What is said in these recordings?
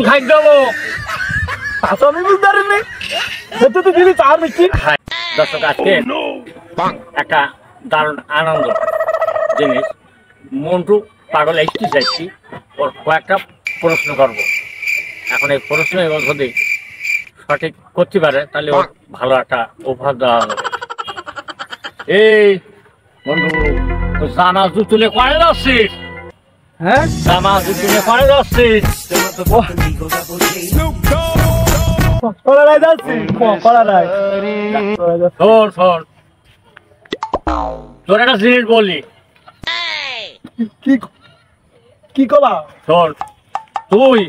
খাই দেবো আমি বুঝতে পারিনি সত্যি তো দিদি চার মিষ্টি দর্শক আজকে একটা দারুণ আনন্দ জিনিস মন্টু পাগল একটি চাইছি ওর কয়েকটা প্রশ্ন করব এখন এই প্রশ্নের যদি সঠিক করতে পারে তাহলে ওর ভালো একটা উপহার দেওয়া হবে এই বন্ধু তো জামা তুলে করে যাচ্ছিস হ্যাঁ জামা তুলে করে যাচ্ছিস কলা রায় যাচ্ছি কলা রায় শোন শোন তোর একটা জিনিস বলি কি কি কলা শোন তুই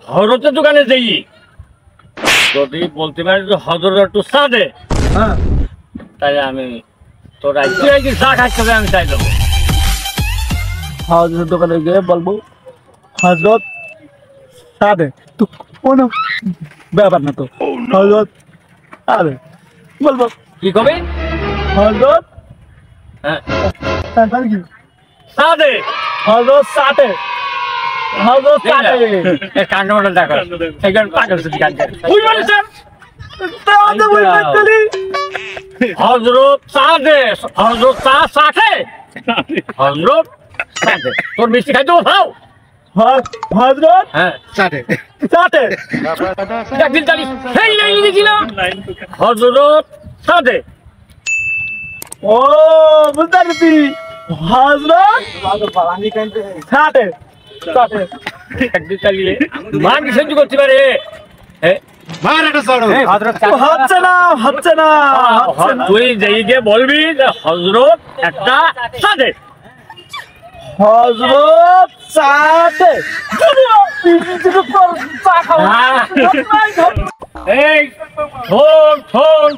হজরতের দোকানে যাই যদি বলতে পারিস যে হজরত একটু চা দে হ্যাঁ তাহলে আমি তোর তুই চা খাইতে হবে আমি চাই দেবো হজরত দোকানে গিয়ে বলবো হজরত সাদে তো কোনো ব্যাপার না তো হজরত সাদে বলবো কি কবি হজরত হ্যাঁ তারপর কি চা দে হজরত সাথে হজরত সাথে কান্ডটা দেখো সেখানে পাগল সুতি গান করে তুই বলিস হজরত চা দে হজরত চা সাথে হজরত সাথে তোর মিষ্টি খাইতে খাও হজরত হ্যাঁ সাথে সাথে একদিন জানিস সেই লাইন লিখেছিলাম হজরত সাথে ও বুঝতে পারছি হজরত সাথে সাথে একদিন চালিয়ে মান কি সহ্য করতে পারে হচ্ছে না হচ্ছে না তুই যেই গিয়ে বলবি যে হজরত একটা সাথে হজরত সাথে এই শোন শোন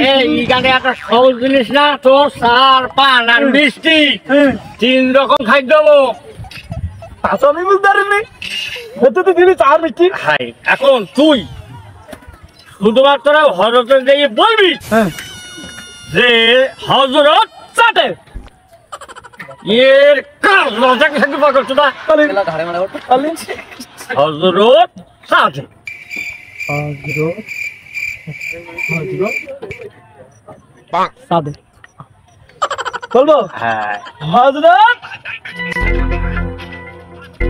এই গানে একটা সহজ জিনিস না তোর সার পান আর মিষ্টি 3 রকম খাই দেবো আমি বুঝতে পারিনি সত্যি তো দিদি চার মিষ্টি খাই এখন তুই শুধুমাত্র হজরতের দিয়ে বলবি যে হজরত সাথে এর কাজ লজ্জাকে সাথে পাগল চোদা হজরত সাথে সাদে বলবো হ্যাঁ হজরত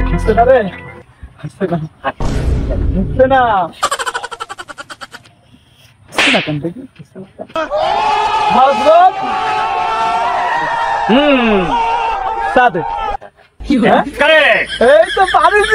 হাসতে না রে হাসতে না হাসতে না হজরত সাদে কারেক্ট এই তো পারিস